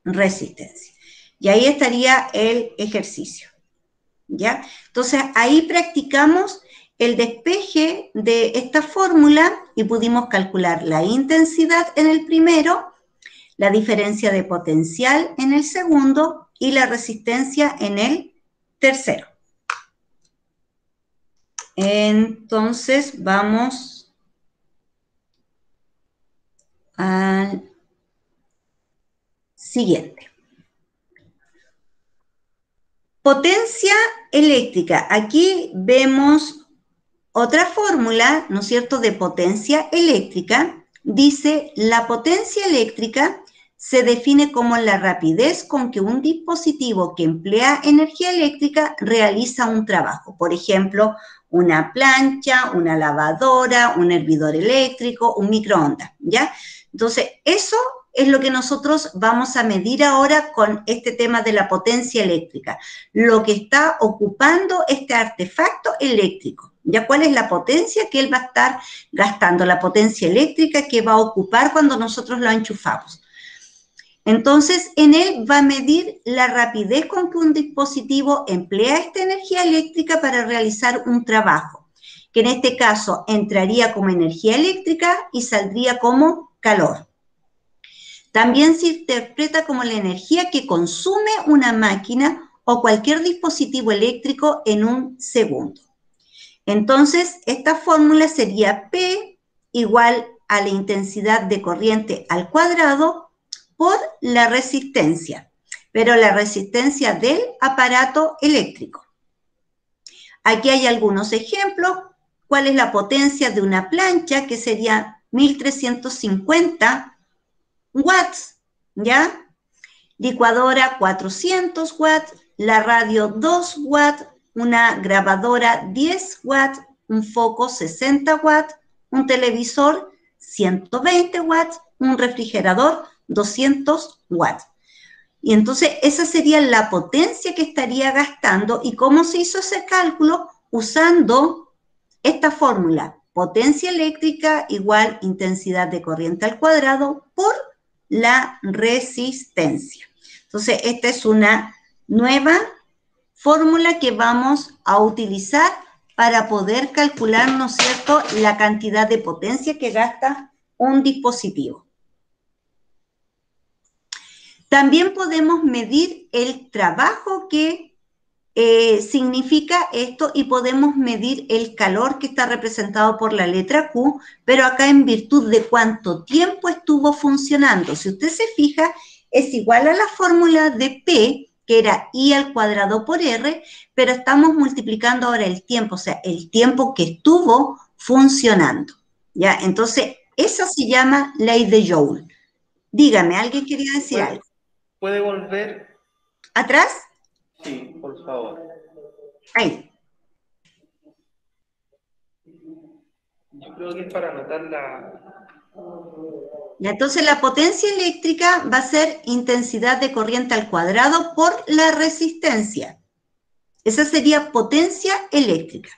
Speaker 1: resistencia. Y ahí estaría el ejercicio. ¿Ya? Entonces, ahí practicamos el despeje de esta fórmula y pudimos calcular la intensidad en el primero, la diferencia de potencial en el segundo y la resistencia en el tercero. Entonces, vamos al siguiente. Potencia eléctrica. Aquí vemos otra fórmula, ¿no es cierto?, de potencia eléctrica. Dice, la potencia eléctrica se define como la rapidez con que un dispositivo que emplea energía eléctrica realiza un trabajo. Por ejemplo, una plancha, una lavadora, un hervidor eléctrico, un microondas, ¿ya? Entonces, eso es lo que nosotros vamos a medir ahora con este tema de la potencia eléctrica, lo que está ocupando este artefacto eléctrico. ¿Ya cuál es la potencia que él va a estar gastando? La potencia eléctrica que va a ocupar cuando nosotros lo enchufamos. Entonces, en él va a medir la rapidez con que un dispositivo emplea esta energía eléctrica para realizar un trabajo, que en este caso entraría como energía eléctrica y saldría como calor. También se interpreta como la energía que consume una máquina o cualquier dispositivo eléctrico en un segundo. Entonces, esta fórmula sería P igual a la intensidad de corriente al cuadrado por la resistencia, pero la resistencia del aparato eléctrico. Aquí hay algunos ejemplos. ¿Cuál es la potencia de una plancha? Que sería 1350 watts, ¿ya? Licuadora 400 watts, la radio 2 watts, una grabadora 10 watts, un foco 60 watts, un televisor 120 watts, un refrigerador 200 watts. Y entonces esa sería la potencia que estaría gastando. ¿Y cómo se hizo ese cálculo? Usando esta fórmula, potencia eléctrica igual intensidad de corriente al cuadrado por la resistencia. Entonces esta es una nueva fórmula que vamos a utilizar para poder calcular, ¿no es cierto?, la cantidad de potencia que gasta un dispositivo. También podemos medir el trabajo que significa esto y podemos medir el calor que está representado por la letra Q, pero acá en virtud de cuánto tiempo estuvo funcionando. Si usted se fija, es igual a la fórmula de P, que era I al cuadrado por R, pero estamos multiplicando ahora el tiempo, o sea, el tiempo que estuvo funcionando, ¿ya? Entonces, esa se llama ley de Joule. Dígame, ¿alguien quería decir algo?
Speaker 2: ¿Puede volver?
Speaker 1: ¿Atrás?
Speaker 2: Sí, por favor.
Speaker 1: Ahí.
Speaker 2: Yo creo que es para anotar la...
Speaker 1: Entonces la potencia eléctrica va a ser intensidad de corriente al cuadrado por la resistencia. Esa sería potencia eléctrica.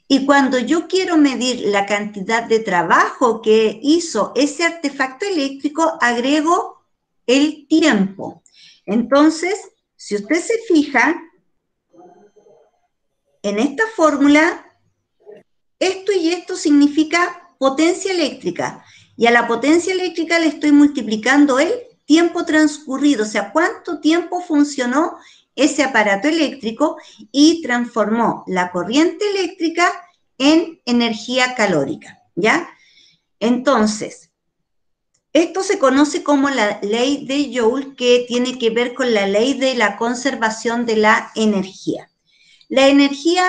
Speaker 1: Y cuando yo quiero medir la cantidad de trabajo que hizo ese artefacto eléctrico, agrego el tiempo. Entonces, si usted se fija, en esta fórmula, esto y esto significa potencia eléctrica. Y a la potencia eléctrica le estoy multiplicando el tiempo transcurrido, o sea, cuánto tiempo funcionó ese aparato eléctrico y transformó la corriente eléctrica en energía calórica, ¿ya? Entonces, esto se conoce como la ley de Joule, que tiene que ver con la ley de la conservación de la energía. La energía,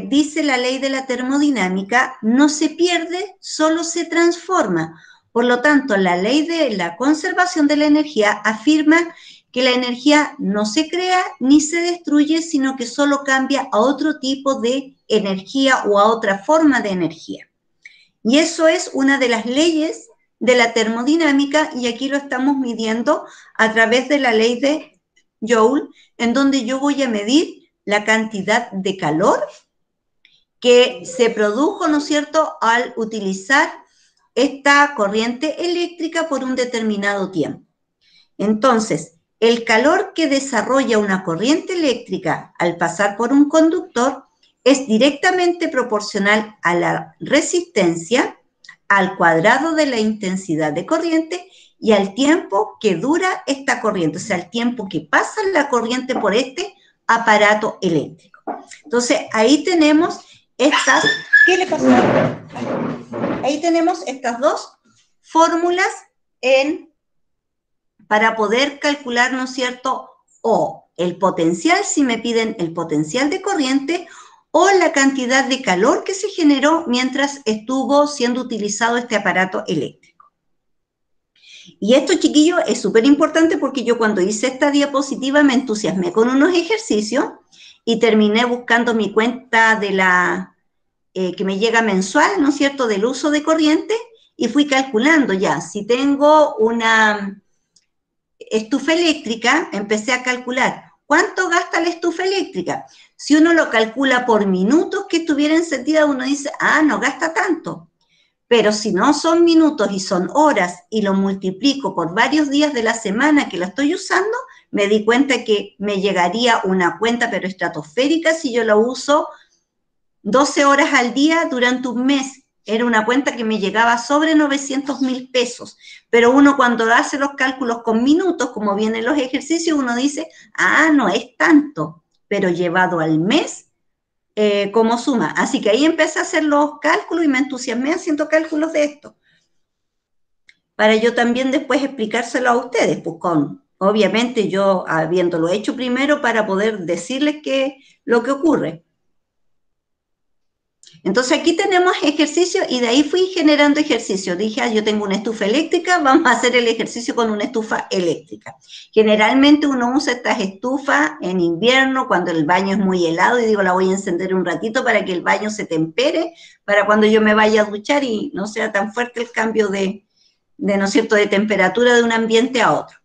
Speaker 1: dice la ley de la termodinámica, no se pierde, solo se transforma. Por lo tanto, la ley de la conservación de la energía afirma que la energía no se crea ni se destruye, sino que solo cambia a otro tipo de energía o a otra forma de energía. Y eso es una de las leyes de la termodinámica, y aquí lo estamos midiendo a través de la ley de Joule, en donde yo voy a medir la cantidad de calor que se produjo, ¿no es cierto?, al utilizar esta corriente eléctrica por un determinado tiempo. Entonces, el calor que desarrolla una corriente eléctrica al pasar por un conductor es directamente proporcional a la resistencia, al cuadrado de la intensidad de corriente y al tiempo que dura esta corriente, o sea, el tiempo que pasa la corriente por este aparato eléctrico. Entonces, ahí tenemos estas, ¿qué le pasó? Ahí tenemos estas dos fórmulas para poder calcular, ¿no es cierto?, o el potencial, si me piden el potencial de corriente, o la cantidad de calor que se generó mientras estuvo siendo utilizado este aparato eléctrico. Y esto, chiquillos, es súper importante porque yo cuando hice esta diapositiva me entusiasmé con unos ejercicios y terminé buscando mi cuenta de la que me llega mensual, ¿no es cierto?, del uso de corriente, y fui calculando ya, si tengo una estufa eléctrica, empecé a calcular cuánto gasta la estufa eléctrica. Si uno lo calcula por minutos que estuviera encendida, uno dice, ah, no gasta tanto. Pero si no son minutos y son horas y lo multiplico por varios días de la semana que la estoy usando, me di cuenta que me llegaría una cuenta pero estratosférica si yo la uso 12 horas al día durante un mes. Era una cuenta que me llegaba sobre 900.000 pesos. Pero uno cuando hace los cálculos con minutos, como vienen los ejercicios, uno dice, ah, no es tanto, pero llevado al mes, como suma. Así que ahí empecé a hacer los cálculos y me entusiasmé haciendo cálculos de esto. Para yo también después explicárselo a ustedes, pues obviamente yo habiéndolo hecho primero para poder decirles lo que ocurre. Entonces aquí tenemos ejercicio y de ahí fui generando ejercicio. Dije, ah, yo tengo una estufa eléctrica, vamos a hacer el ejercicio con una estufa eléctrica. Generalmente uno usa estas estufas en invierno cuando el baño es muy helado y digo, la voy a encender un ratito para que el baño se tempere, para cuando yo me vaya a duchar y no sea tan fuerte el cambio ¿no es cierto?, de temperatura de un ambiente a otro.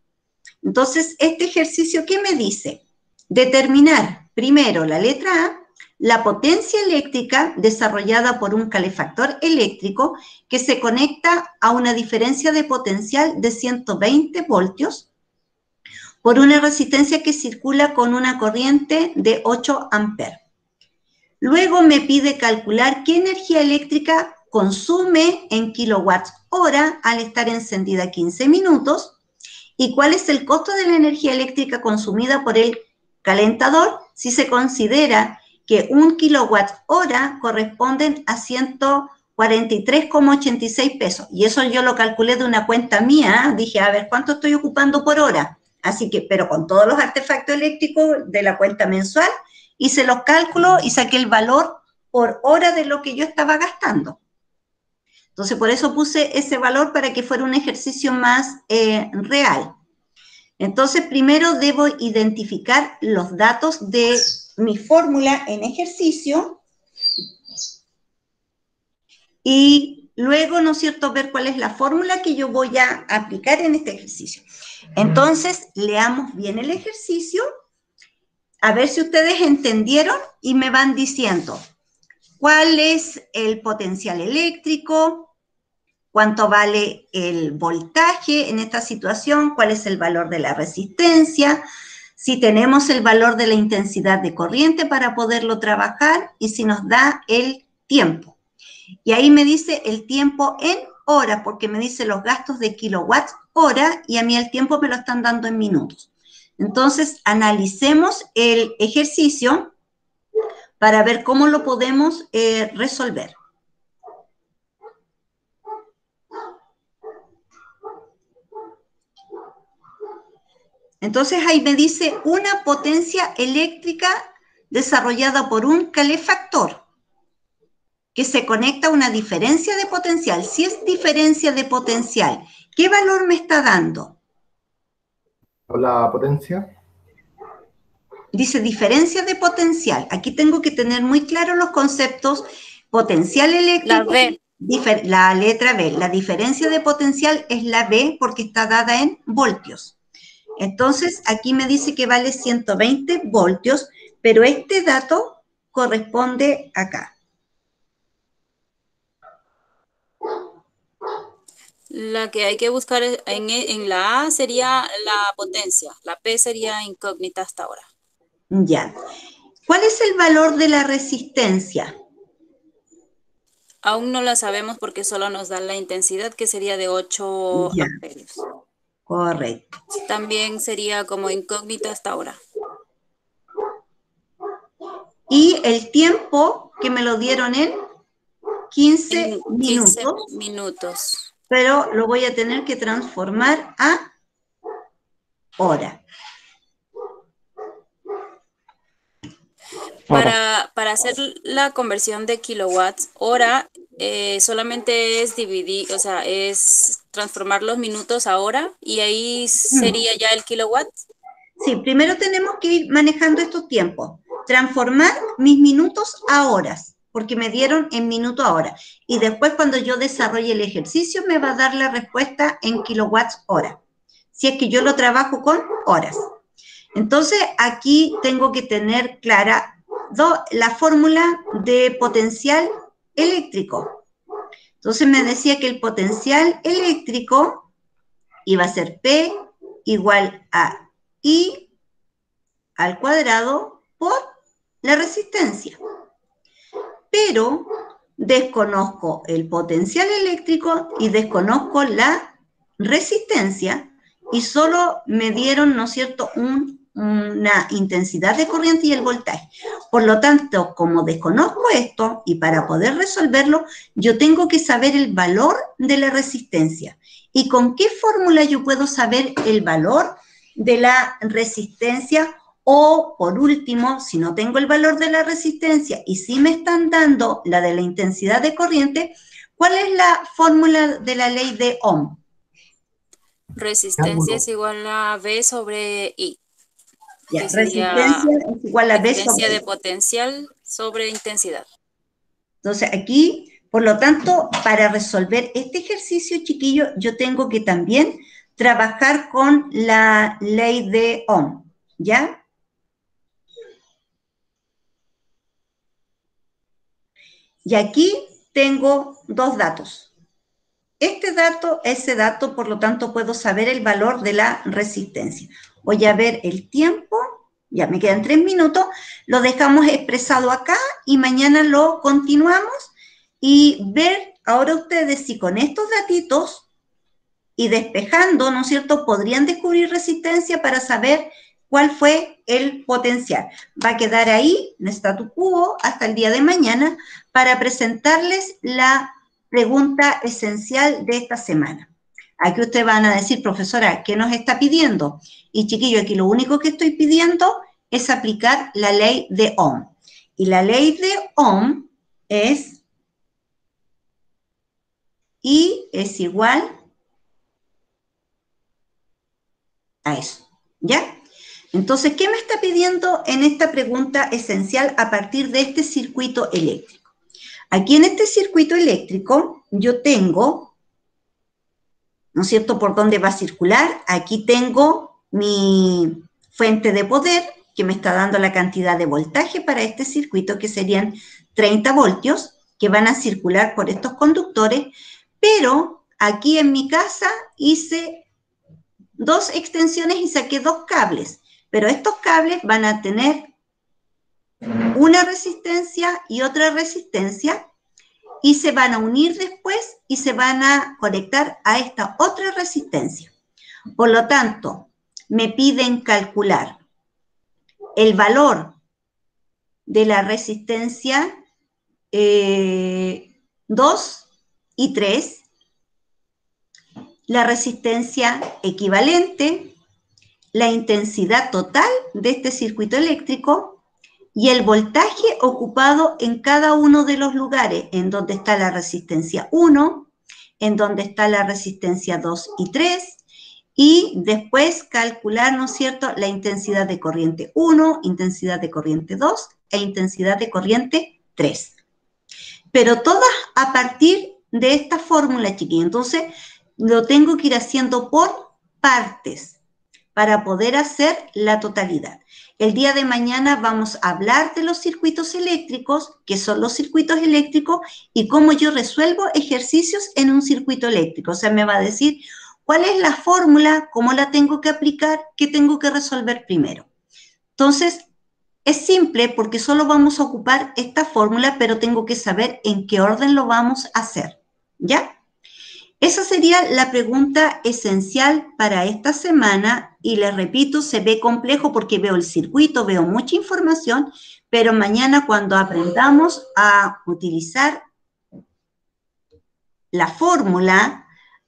Speaker 1: Entonces, este ejercicio, ¿qué me dice? Determinar, primero, la letra A, la potencia eléctrica desarrollada por un calefactor eléctrico que se conecta a una diferencia de potencial de 120 voltios por una resistencia que circula con una corriente de 8 amperes. Luego me pide calcular qué energía eléctrica consume en kilowatts hora al estar encendida 15 minutos y cuál es el costo de la energía eléctrica consumida por el calentador si se considera que 1 kilowatt hora corresponden a 143,86 pesos. Y eso yo lo calculé de una cuenta mía. Dije, a ver, ¿cuánto estoy ocupando por hora? Así que, pero con todos los artefactos eléctricos de la cuenta mensual, hice los cálculos y saqué el valor por hora de lo que yo estaba gastando. Entonces, por eso puse ese valor para que fuera un ejercicio más real. Entonces, primero debo identificar los datos de mi fórmula en ejercicio y luego, ¿no es cierto?, ver cuál es la fórmula que yo voy a aplicar en este ejercicio. Entonces, leamos bien el ejercicio, a ver si ustedes entendieron y me van diciendo cuál es el potencial eléctrico, cuánto vale el voltaje en esta situación, cuál es el valor de la resistencia, si tenemos el valor de la intensidad de corriente para poderlo trabajar y si nos da el tiempo. Y ahí me dice el tiempo en horas, porque me dice los gastos de kilowatts hora y a mí el tiempo me lo están dando en minutos. Entonces, analicemos el ejercicio para ver cómo lo podemos resolver. Entonces ahí me dice una potencia eléctrica desarrollada por un calefactor que se conecta a una diferencia de potencial. Si es diferencia de potencial, ¿qué valor me está dando?
Speaker 4: La potencia.
Speaker 1: Dice diferencia de potencial. Aquí tengo que tener muy claros los conceptos. Potencial eléctrico.
Speaker 3: La B.
Speaker 1: La letra B. La diferencia de potencial es la B porque está dada en voltios. Entonces, aquí me dice que vale 120 voltios, pero este dato corresponde acá.
Speaker 3: La que hay que buscar en la A sería la potencia, la P sería incógnita hasta ahora.
Speaker 1: Ya. ¿Cuál es el valor de la resistencia?
Speaker 3: Aún no la sabemos porque solo nos da la intensidad que sería de 8
Speaker 1: Ya.
Speaker 3: amperios.
Speaker 1: Correcto.
Speaker 3: También sería como incógnita hasta ahora.
Speaker 1: Y el tiempo que me lo dieron en 15
Speaker 3: En
Speaker 1: minutos.
Speaker 3: 15 minutos.
Speaker 1: Pero lo voy a tener que transformar a hora.
Speaker 3: Para hacer la conversión de kilowatts hora, solamente es dividir, o sea, es transformar los minutos a hora y ahí sería ya el kilowatt.
Speaker 1: Sí, primero tenemos que ir manejando estos tiempos. Transformar mis minutos a horas, porque me dieron en minuto a hora. Y después cuando yo desarrolle el ejercicio me va a dar la respuesta en kilowatts hora. Si es que yo lo trabajo con horas. Entonces aquí tengo que tener clara la fórmula de potencial eléctrico. Entonces me decía que el potencial eléctrico iba a ser P igual a I al cuadrado por la resistencia. Pero desconozco el potencial eléctrico y desconozco la resistencia y solo me dieron, ¿no es cierto?, una intensidad de corriente y el voltaje. Por lo tanto, como desconozco esto y para poder resolverlo, yo tengo que saber el valor de la resistencia. ¿Y con qué fórmula yo puedo saber el valor de la resistencia? O, por último, si no tengo el valor de la resistencia y si me están dando la de la intensidad de corriente, ¿cuál es la fórmula de la ley de Ohm?
Speaker 3: Resistencia es igual a V sobre I.
Speaker 1: Ya,
Speaker 3: Que sería
Speaker 1: resistencia es igual a V sobre
Speaker 3: diferencia
Speaker 1: I.
Speaker 3: de potencial sobre intensidad.
Speaker 1: Entonces, aquí, por lo tanto, para resolver este ejercicio, chiquillo, yo tengo que también trabajar con la ley de Ohm, ¿ya? Y aquí tengo dos datos. Este dato, ese dato, por lo tanto, puedo saber el valor de la resistencia. Voy a ver el tiempo, ya me quedan 3 minutos, lo dejamos expresado acá y mañana lo continuamos y ver ahora ustedes si con estos datitos y despejando, ¿no es cierto?, podrían descubrir resistencia para saber cuál fue el potencial. Va a quedar ahí, en statu quo, hasta el día de mañana para presentarles la pregunta esencial de esta semana. Aquí ustedes van a decir, profesora, ¿qué nos está pidiendo? Y chiquillo, aquí lo único que estoy pidiendo es aplicar la ley de Ohm. Y la ley de Ohm es I es igual a eso, ¿ya? Entonces, ¿qué me está pidiendo en esta pregunta esencial a partir de este circuito eléctrico? Aquí en este circuito eléctrico yo tengo, ¿no es cierto?, por dónde va a circular. Aquí tengo mi fuente de poder que me está dando la cantidad de voltaje para este circuito, que serían 30 voltios, que van a circular por estos conductores, pero aquí en mi casa hice 2 extensiones y saqué 2 cables, pero estos cables van a tener una resistencia y otra resistencia y se van a unir después y se van a conectar a esta otra resistencia. Por lo tanto, me piden calcular el valor de la resistencia 2 y 3, la resistencia equivalente, la intensidad total de este circuito eléctrico y el voltaje ocupado en cada uno de los lugares, en donde está la resistencia 1, en donde está la resistencia 2 y 3, y después calcular, ¿no es cierto?, la intensidad de corriente 1, intensidad de corriente 2 e intensidad de corriente 3. Pero todas a partir de esta fórmula, chiquillos. Entonces, lo tengo que ir haciendo por partes para poder hacer la totalidad. El día de mañana vamos a hablar de los circuitos eléctricos, qué son los circuitos eléctricos y cómo yo resuelvo ejercicios en un circuito eléctrico. O sea, me va a decir cuál es la fórmula, cómo la tengo que aplicar, qué tengo que resolver primero. Entonces, es simple porque solo vamos a ocupar esta fórmula, pero tengo que saber en qué orden lo vamos a hacer, ¿ya? Esa sería la pregunta esencial para esta semana y les repito, se ve complejo porque veo el circuito, veo mucha información, pero mañana cuando aprendamos a utilizar la fórmula,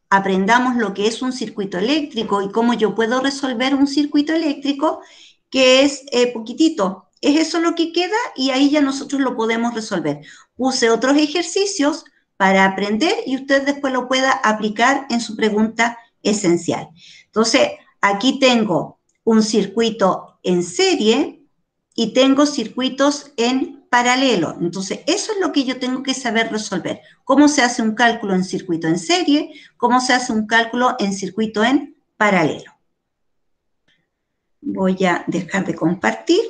Speaker 1: aprendamos lo que es un circuito eléctrico y cómo yo puedo resolver un circuito eléctrico, que es poquitito. Es eso lo que queda y ahí ya nosotros lo podemos resolver. Use otros ejercicios para aprender y usted después lo pueda aplicar en su pregunta esencial. Entonces, aquí tengo un circuito en serie y tengo circuitos en paralelo. Entonces, eso es lo que yo tengo que saber resolver. ¿Cómo se hace un cálculo en circuito en serie? ¿Cómo se hace un cálculo en circuito en paralelo? Voy a dejar de compartir.